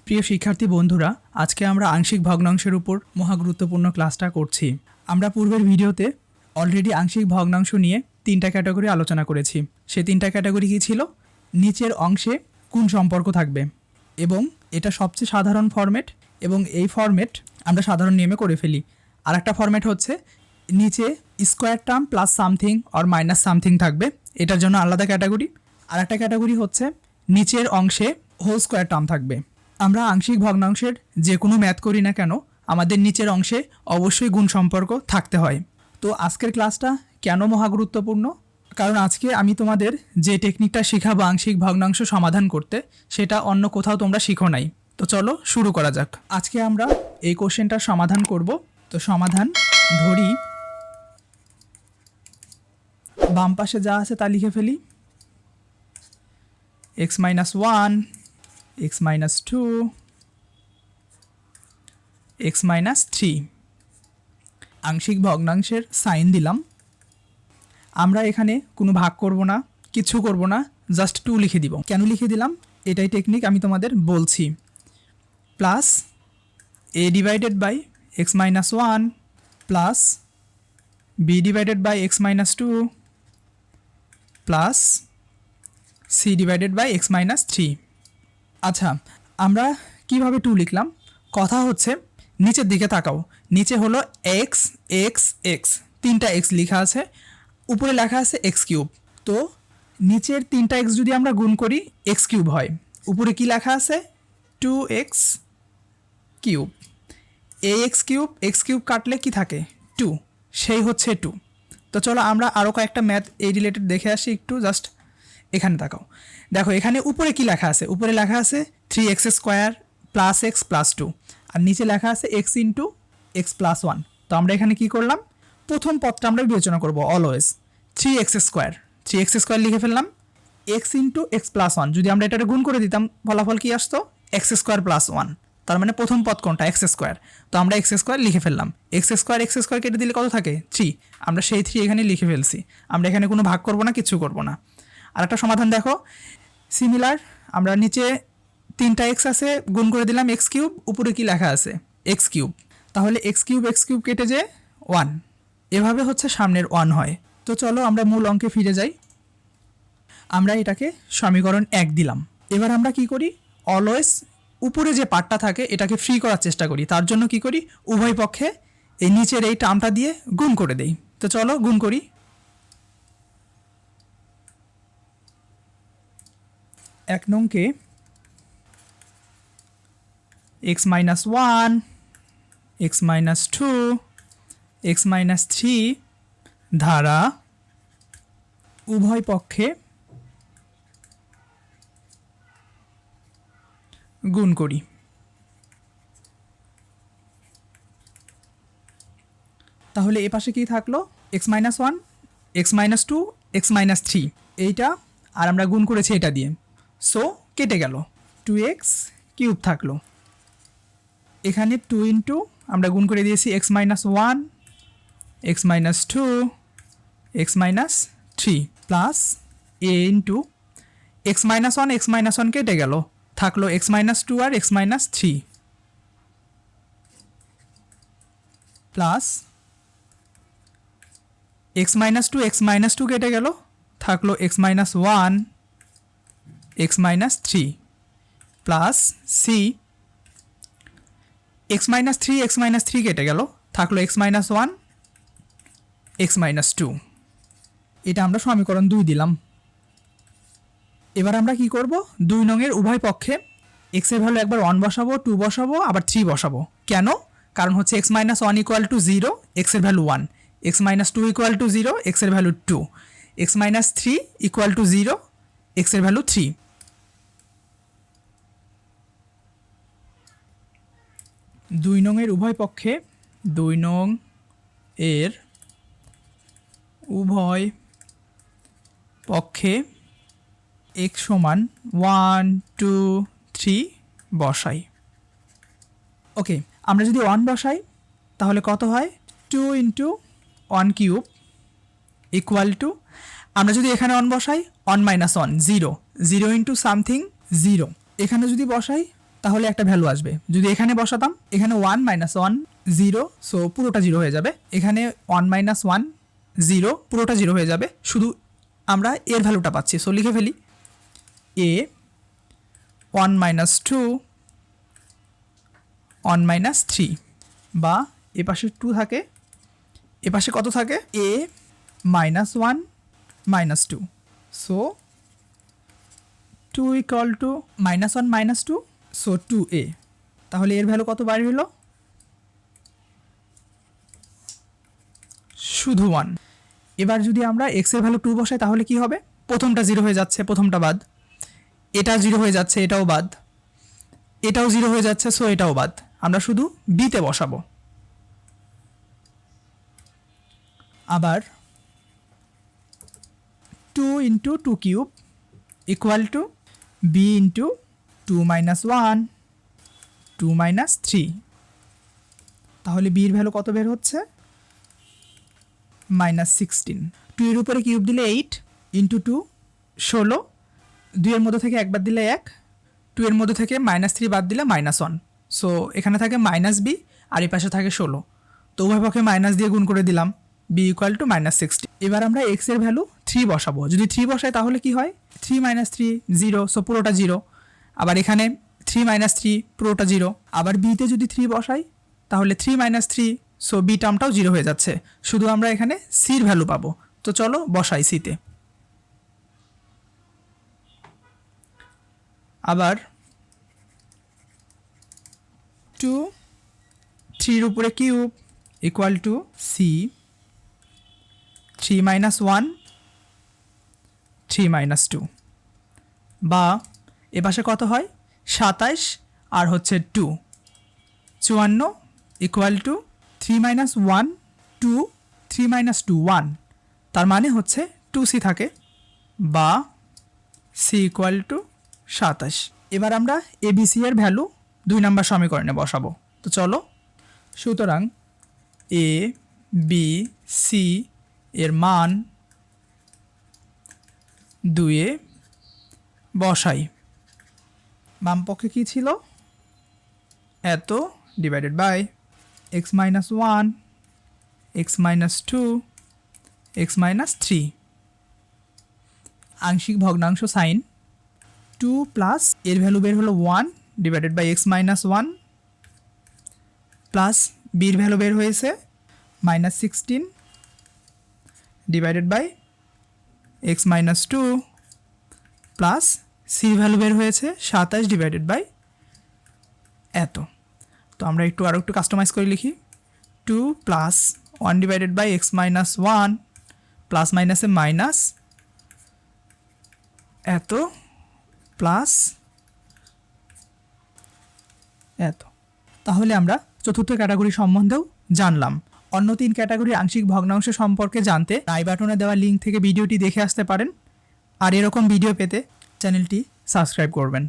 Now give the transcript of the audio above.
প্রিয় শিক্ষার্থী বন্ধুরা, আজকে আমরা আংশিক ভগ্নাংশের উপর মহা গুরুত্বপূর্ণ ক্লাসটা করছি। আমরা পূর্বের ভিডিওতে অলরেডি আংশিক ভগ্নাংশ নিয়ে 3টা ক্যাটাগরি আলোচনা করেছি। সেই 3টা ক্যাটাগরি কী ছিল? নিচের অংশে কোন সম্পর্ক থাকবে, এবং এটা সবচেয়ে সাধারণ ফরম্যাট, এবং এই ফরম্যাট আমরা সাধারণ নিয়মে করে ফেলি। আর একটা ফরম্যাট হচ্ছে নিচে square term plus something or minus something থাকবে, এটার জন্য আলাদা ক্যাটাগরি। আর একটা ক্যাটাগরি হচ্ছে নিচের অংশে হোল স্কোয়ার টার্ম থাকবে। আমরা আংশিক ভগ্নাংশের যে কোনো ম্যাথ করি না কেন, আমাদের নিচের অংশে অবশ্যই গুণ সম্পর্ক থাকতে হয়। তো আজকের ক্লাসটা কেন মহা গুরুত্বপূর্ণ? কারণ আজকে আমি তোমাদের যে টেকনিকটা শেখাবো আংশিক ভগ্নাংশ সমাধান করতে, সেটা অন্য কোথাও তোমরা শিখো নাই। তো চলো শুরু করা যাক। আজকে আমরা এই কোশ্চেনটার সমাধান করব। তো সমাধান ধরি, বাম পাশে যা আছে তা লিখে ফেলি। x-1, x-2, x-3। আংশিক ভগ্নাংশের সাইন দিলাম। আমরা এখানে কোনো ভাগ করব না, কিছু করব না, জাস্ট 2 লিখে দিব। কেন লিখে দিলাম? এটাই টেকনিক, আমি তোমাদের বলছি। Plus a divided by x-1 plus b divided by x-2 plus c divided by x-3। আচ্ছা, আমরা কিভাবে 2 লিখলাম? কথা হচ্ছে নিচের দিকে তাকাও। নিচে হলো x x x, 3টা x লেখা আছে, উপরে লেখা আছে x কিউব। তো নিচের 3টা x যদি আমরা গুণ করি x কিউব হয়। উপরে কি লেখা আছে? 2x cube. ax cube x cube কাটলে কি থাকে? 2, সেই হচ্ছে 2। তো চলো আমরা আরও কয়েকটা ম্যাথ এই রিলেটেড দেখে আসি একটু। জাস্ট এখানে তাকাও, দেখো এখানে উপরে কি লেখা আছে? উপরে লেখা আছে 3x² প্লাস x প্লাস 2, আর নিচে লেখা আছে x ইন্টু x প্লাস 1। তো আমরা এখানে কি করলাম? প্রথম পদটা আমরা বিবেচনা করব অলওয়েজ। 3x² লিখে ফেললাম। x ইন্টু এক্স প্লাস 1 যদি আমরা এটা গুণ করে দিতাম, ফলাফল কি আসতো? x² plus 1। তার মানে প্রথম পদ কোনটা? x²। তো আমরা x² লিখে ফেললাম। x² কেটে দিলে কত থাকে? 3। আমরা সেই 3 এখানে লিখে ফেলছি। আমরা এখানে কোনো ভাগ করব না, কিছু করব না। আর একটা সমাধান দেখো, সিমিলার। আমরা নিচে 3টা x আছে, গুণ করে দিলাম x কিউব, উপরে কি লেখা আছে? x cube. তাহলে x কিউব কেটে যে 1, এভাবে হচ্ছে সামনের 1 হয়। তো চলো আমরা মূল অঙ্কে ফিরে যাই। আমরা এটাকে সমীকরণ 1 দিলাম। এবার আমরা কি করি? অলওয়েজ উপরে যে পার্টটা থাকে এটাকে ফ্রি করার চেষ্টা করি। তার জন্য কি করি? উভয় পক্ষে এই নিচের এই টার্মটা দিয়ে গুণ করে দেই। তো চলো গুণ করি। এক নংকে x-1, x-2, x-3 ধারা উভয় পক্ষে গুণ করি। তাহলে এ পাশে কি থাকলো? x-1, x-2, x-3, এইটা আর আমরা গুণ করেছি এটা দিয়ে, সো কেটে গেল। 2x কিউব থাকলো। এখানে 2 ইন্টু আমরা গুণ করে দিয়েছি x-1, x-2, x-3 plus a into x-1, x-1 কেটে গেল, থাকলো x-2 আর x-3 প্লাস x-2 কেটে গেল, থাকলো x-1, x-3 plus c x-3 কেটে গেল, থাকলো x-1, x-2। এটা আমরা সমীকরণ 2 দিলাম। এবার আমরা কি করব? 2 নংয়ের উভয় পক্ষে x এর ভ্যালু একবার 1 বসাবো, 2 বসাবো, আবার 3 বসাবো। কেন? কারণ হচ্ছে x-1 = 0, x এর ভ্যালু 1, x-2 = 0, x এর ভ্যালু 2, x-3 = 0, x এর ভ্যালু 3। 2 নংয়ের উভয় পক্ষে, 2 নং এর উভয় পক্ষে x সমান 1, 2, 3 বসাই। ওকে, আমরা যদি 1 বসাই তাহলে কত হয়? 2 ইন্টু 1 কিউব ইকুয়াল টু, আমরা যদি এখানে 1 বসাই 1 - 1 0, 0 ইন্টু সামথিং 0। এখানে যদি বসাই তাহলে একটা ভ্যালু আসবে। যদি এখানে বসাতাম, এখানে 1 মাইনাস 1 0, সো পুরোটা 0 হয়ে যাবে। এখানে 1 মাইনাস 1 0, পুরোটা 0 হয়ে যাবে, শুধু আমরা এর ভ্যালুটা পাচ্ছি। সো লিখে ফেলি এ 1 মাইনাস 2 1 মাইনাস 3, বা এ পাশে 2 থাকে, এ পাশে কত থাকে a minus 1 minus 2, so 2 equal to minus 1 minus 2, so 2a। তাহলে এর ভ্যালু কত বাইরে হলো? শুধু 1। এবার যদি আমরা x এর ভ্যালু 2 বসাই তাহলে কি হবে? প্রথমটা 0 হয়ে যাচ্ছে, প্রথমটা বাদ, এটা 0 হয়ে যাচ্ছে, এটাও বাদ, এটাও 0 হয়ে যাচ্ছে, সো এটাও বাদ। আমরা শুধু বিতে বসাবো। আবার 2 into 2 cube equal to b into 2 minus 1 2 minus 3। তাহলে বির ভ্যালু কত বের হচ্ছে? মাইনাস 16। 2 এর উপরে কিউব দিলে 8 ইন্টু 2 16, 2 এর মধ্যে থেকে একবার দিলে 1, 2 এর মধ্যে থেকে মাইনাস 3 বাদ দিলে মাইনাস 1, সো এখানে থাকে মাইনাস বি, আর এই পাশে থাকে 16। তো উভয় পক্ষে মাইনাস দিয়ে গুণ করে দিলাম, বি ইকুয়াল টু মাইনাস 60। এবার আমরা এক্স এর ভ্যালু 3 বসাবো। যদি 3 বসাই তাহলে কি হয়? 3 মাইনাস 3 0, সো পুরোটা 0। আবার এখানে 3 মাইনাস 3 পুরোটা 0। আবার বিতে যদি 3 বসাই তাহলে 3 মাইনাস 3, সো বি টার্মটাও 0 হয়ে যাচ্ছে, শুধু আমরা এখানে সির ভ্যালু পাবো। তো চলো বসাই সিতে। আবার 2 3 এর উপরে cube equal to c 3 minus 1 3 minus 2, বা এ পাশে কত হয়? 27 আর হচ্ছে 2 54 ইকুয়াল টু 3 মাইনাস 1 2 3 মাইনাস 2 1, তার মানে হচ্ছে 2c থাকে, বা সি ইকুয়াল টু 27। এবার আমরা এবিসি এর ভ্যালু 2 নম্বর সমীকরণে বসাবো। তো চলো, সুতরাং এ বি সি এর মান 2-এ বসাই। বাম পক্ষে কী ছিল? এত divided by x minus 1 x minus 2 x minus 3, আংশিক ভগ্নাংশ সাইন 2 প্লাস এর ভ্যালু বের হলো 1 divided by x minus 1, plus বির ভ্যালু বের হয়েছে minus 16 divided by x minus 2, plus সির ভ্যালু বের হয়েছে 27 ডিভাইডেড বাই এত। তো আমরা আরও একটু কাস্টমাইজ করে লিখি 2 plus 1 divided by x minus 1 plus মাইনাসে মাইনাস এত প্লাস এত। তাহলে আমরা চতুর্থ ক্যাটাগরি সম্বন্ধেও জানলাম। অন্য 3 ক্যাটাগরির আংশিক ভগ্নাংশ সম্পর্কে জানতে আই বাটনে দেওয়া লিঙ্ক থেকে ভিডিওটি দেখে আসতে পারেন। আর এরকম ভিডিও পেতে চ্যানেলটি সাবস্ক্রাইব করবেন।